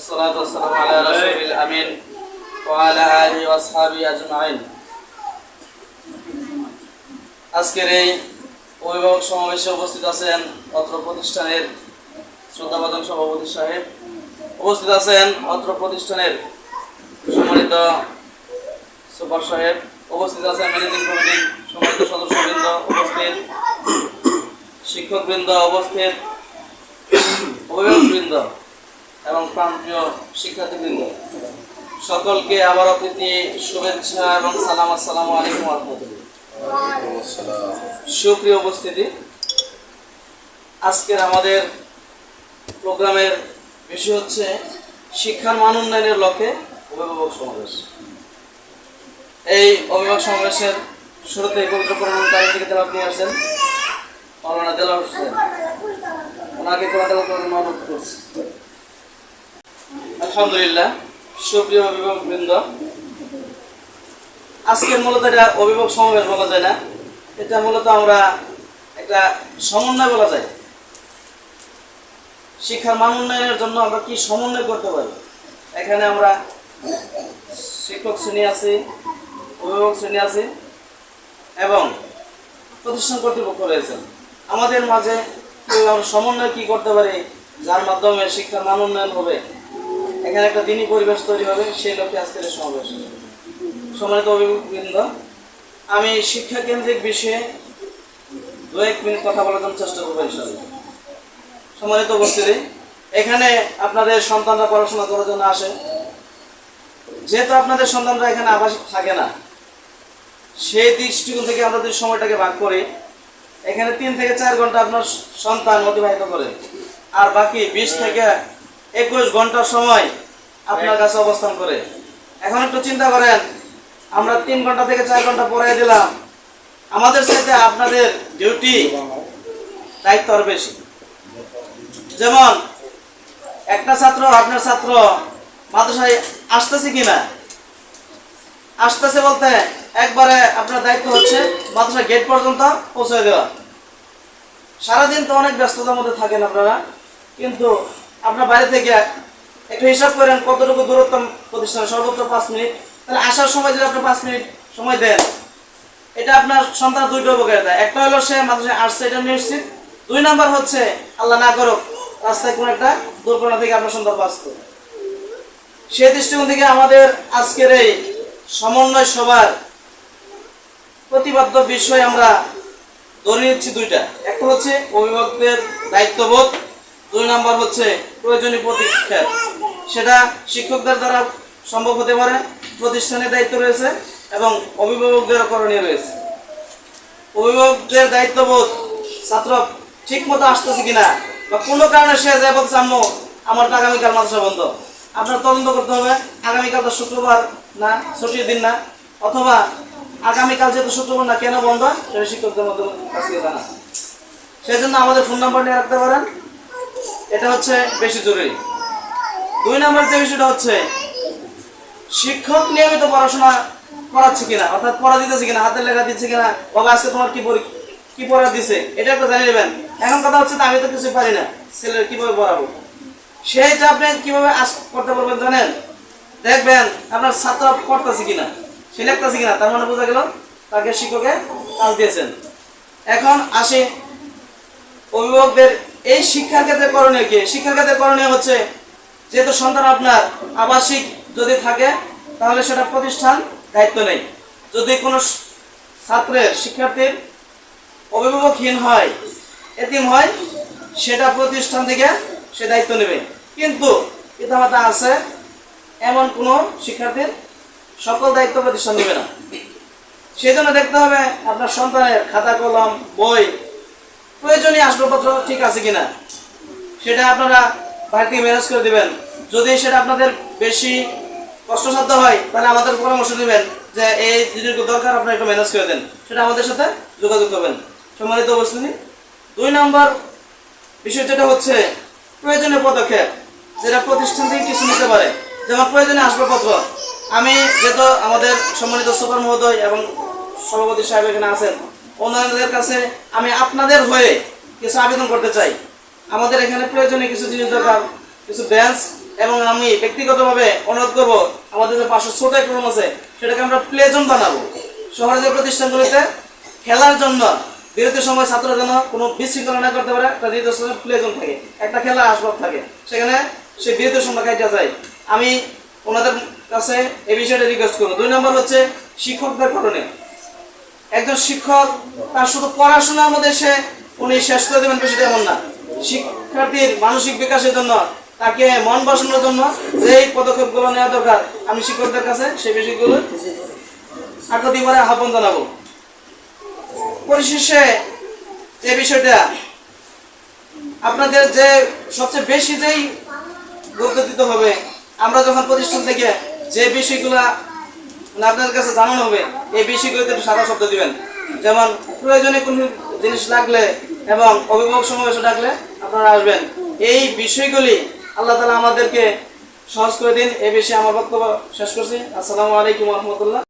والصلاة والسلام على رسول الأمين وعلى آله وأصحابه أجمعين। আজকের এই অভিভাবক সমাবেশে উপস্থিত আছেন অত্র প্রতিষ্ঠানের শ্রদ্ধাভাজন সভাপতি সাহেব, উপস্থিত আছেন অত্র প্রতিষ্ঠানের সম্মানিত সুপার সাহেব, উপস্থিত আছেন ম্যানেজিং কমিটির সম্মানিত সদস্যবৃন্দ, উপস্থিত শিক্ষকবৃন্দ, উপস্থিত অভিভাবকবৃন্দ এবং প্রান্তীয় শিক্ষার্থীবৃন্দ, সকলকে আবার অতিথি শুভেচ্ছা এবং সালাম। আসসালামু আলাইকুম ওয়া রাহমাতুল্লাহ। সুপ্রিয় উপস্থিতি, আজকের আমাদের প্রোগ্রামের বিষয় হচ্ছে শিক্ষার মান উন্নয়নের লক্ষ্যে অভিভাবক সমাবেশ। এই অভিভাবক সমাবেশের শুরুতে পবিত্র কোরআন কারীম থেকে তেলাওয়াত নিয়ে আসেন মাওলানা দেলাওয়ার হোসেন, ওনাকে কোরআন তেলাওয়াত করার অনুরোধ করছি। আলহামদুলিল্লাহ। সুপ্রিয় অভিভাবকবৃন্দ, আজকের মূলত এটা অভিভাবক সমাবেশ বলা যায় না, এটা মূলত আমরা একটা সমন্বয় বলা যায়। শিক্ষার মান উন্নয়নের জন্য আমরা কি সমন্বয় করতে পারি? এখানে আমরা শিক্ষক শ্রেণী আছি, অভিভাবক শ্রেণী আছে এবং প্রতিষ্ঠান কর্তৃপক্ষ রয়েছেন। আমাদের মাঝে আমরা সমন্বয় কি করতে পারি যার মাধ্যমে শিক্ষার মান উন্নয়ন হবে, এখানে একটা দিনী পরিবেশ তৈরি হবে, সেই লক্ষ্যে আজকের সমাবেশ। সম্মানিত অভিভাবকবৃন্দ, আমি শিক্ষা কেন্দ্রিক বিষয়ে 2-1 মিনিট কথা বলার জন্য চেষ্টা করবো ইনশাআল্লাহ। সম্মানিত উপস্থিতি, এখানে আপনাদের সন্তানরা পড়াশোনা করার জন্য আসে। যেহেতু আপনাদের সন্তানরা এখানে আবাসিক থাকে না, সেই দৃষ্টিকোণ থেকে আমরা যদি সময়টাকে ভাগ করি, এখানে 3 থেকে 4 ঘন্টা আপনার সন্তান অতিবাহিত করে, আর বাকি 20 থেকে 21 ঘন্টা সময় আপনার কাছে অবস্থান করে। এখন একটু চিন্তা করেন, আমরা 3 ঘন্টা থেকে 4 ঘন্টা পড়াই দিলাম, আমাদের সাথে আপনাদের ডিউটি দায়িত্ব আরো বেশি। যেমন একটা ছাত্র, আপনার ছাত্র মাদ্রাসায় আসতেছে কিনা, আসতেছে বলতে একবারে আপনার দায়িত্ব হচ্ছে মাদ্রাসা গেট পর্যন্ত পৌঁছে দেওয়া। সারাদিন তো অনেক ব্যস্ততার মধ্যে থাকেন আপনারা, কিন্তু আপনার বাড়ি থেকে একটু হিসাব করেন কতটুকু দূরত্ব প্রতিষ্ঠান, সর্বোচ্চ 5 মিনিট। তাহলে আসার সময় যদি আপনি 5 মিনিট সময় দেন, এটা আপনার সন্তান 2টা উপকার দেয়। একটা হলো সে মাদ্রাসায় আসছে, এটা নিশ্চিত। 2 নাম্বার হচ্ছে আল্লাহ না করুক রাস্তায় কোনো একটা দুর্ঘটনা থেকে আপনার সন্তান বাঁচত। সেই দৃষ্টিকোণ থেকে আমাদের আজকের এই সমন্বয় সভার প্রতিপাদ্য বিষয় আমরা ধরে নিচ্ছি 2টা। একটা হচ্ছে অভিভাবকদের দায়িত্ববোধ, 2 নাম্বার হচ্ছে প্রয়োজনীয় পদক্ষেপ। সেটা শিক্ষকদের দ্বারা সম্ভব হতে পারে, প্রতিষ্ঠানের দায়িত্ব রয়েছে এবং অভিভাবকদেরও করণীয় রয়েছে। অভিভাবকদের দায়িত্ববোধ, ছাত্র ঠিক মতো আসতেছে কিনা, বা কোনো কারণে সে যায় বলছে আম্মু আমার আগামীকাল মাদ্রাসা বন্ধ, আপনার তদন্ত করতে হবে আগামীকাল তো শুক্রবার না, ছুটির দিন না, অথবা আগামীকাল যেহেতু শুক্রবার না, কেন বন্ধ সেটা শিক্ষকদের মধ্যে কাছে জানা। সেই জন্য আমাদের ফোন নাম্বার নিয়ে রাখতে পারেন, এটা হচ্ছে বেশি জরুরি। 2 নাম্বার যে বিষয়টা হচ্ছে শিক্ষক নিয়মিত পড়াশোনা করাচ্ছে কিনা, অর্থাৎ পড়া দিতেছে কিনা, হাতের লেখা দিচ্ছে কিনা, বাবা আজকে তোমার কি পড়া দিছে এটা একটু জানিয়ে নেবেন। এখন কথা হচ্ছে আমি তো কিছু পারি না, ছেলের কিভাবে পড়াবো, সেইটা আপনি কিভাবে আজ করতে পারবেন জানেন? দেখবেন আপনার ছাত্র পড়তেছে কিনা, সে লেখতেছে কিনা, তার মানে বোঝা গেল তাকে শিক্ষকের কাজ দিয়েছেন। এখন আসি অভিভাবকদের এই শিক্ষার ক্ষেত্রে করণীয় কি? শিক্ষার ক্ষেত্রে করণীয় হচ্ছে, যেহেতু সন্তান আপনার আবাসিক যদি থাকে তাহলে সেটা প্রতিষ্ঠান দায়িত্ব নেই। যদি কোনো ছাত্রের, শিক্ষার্থীর অভিভাবকহীন হয়, এতিম হয়, সেটা প্রতিষ্ঠান থেকে সে দায়িত্ব নেবে। কিন্তু পিতামাতা আছে এমন কোনো শিক্ষার্থীর সকল দায়িত্ব প্রতিষ্ঠান নেবে না। সেই জন্য দেখতে হবে আপনার সন্তানের খাতা কলম, বই, প্রয়োজনীয় আসবাবপত্র ঠিক আছে কিনা, সেটা আপনারা বাইরে থেকে ম্যানেজ করে দেবেন। যদি সেটা আপনাদের বেশি কষ্টসাধ্য হয় তাহলে আমাদের পরামর্শ নেবেন যে এই জিনিসগুলো দরকার, আপনারা একটু ম্যানেজ করে দেন, সেটা আমাদের সাথে যোগাযোগ করবেন। সম্মানিত উপস্থিতি, 2 নম্বর বিষয় যেটা হচ্ছে প্রয়োজনীয় পদক্ষেপ, যেটা প্রতিষ্ঠান থেকে কিছু নিতে পারে। যেমন প্রয়োজনীয় আসবাবপত্র, আমি যেহেতু আমাদের সম্মানিত সুপার মহোদয় এবং সভাপতি সাহেব এখানে আছেন, ওনাদের কাছে আমি আপনাদের হয়ে কিছু আবেদন করতে চাই। আমাদের এখানে প্রয়োজনীয় কিছু জিনিস দরকার, কিছু বেঞ্চ, এবং আমি ব্যক্তিগতভাবে অনুরোধ করবো আমাদের যে পাশে ছোট একটা রুম আছে সেটাকে আমরা প্লে জোন বানাবো। শহরে যে প্রতিষ্ঠানগুলিতে খেলার জন্য বিরতির সময় ছাত্ররা যেন কোনো বিশৃঙ্খলা না করতে পারে, একটা নির্দিষ্ট প্লে জোন থাকে, একটা খেলা আসবাব থাকে, সেখানে সে বিরতির সময় কাটিয়ে যায়। আমি ওনাদের কাছে এই বিষয়টা রিকোয়েস্ট করবো। 2 নম্বর হচ্ছে শিক্ষকদের করণীয়। একজন শিক্ষক তার শুধু পড়াশোনার মধ্যে উনি শেষ করে দেবেন বিষয়টা এমন না। শিক্ষার্থীর মানসিক বিকাশের জন্য, তাকে মন বসানোর জন্য যেই পদক্ষেপগুলো নেওয়া দরকার, আমি শিক্ষকদের কাছে সেই বিষয়গুলো আগ্রহীভাবে আহ্বান জানাবো। পরিশেষে যে বিষয়টা আপনাদের যে সবচেয়ে বেশি যেই গুরুত্ব দিতে হবে, আমরা যখন প্রতিষ্ঠান থেকে যে বিষয়গুলা আপনাদের কাছে জানানো হবে এই বিষয়গুলোতে একটু সাদা শব্দ দিবেন। যেমন প্রয়োজনীয় কোনো জিনিস লাগলে এবং অভিভাবক সমাবেশে ডাকলে আপনারা আসবেন। এই বিষয়গুলি আল্লাহ তাআলা আমাদেরকে সহজ করে দিন। এই বিষয়ে আমার বক্তব্য শেষ করছি। আসসালামু আলাইকুম ওয়া রাহমাতুল্লাহ।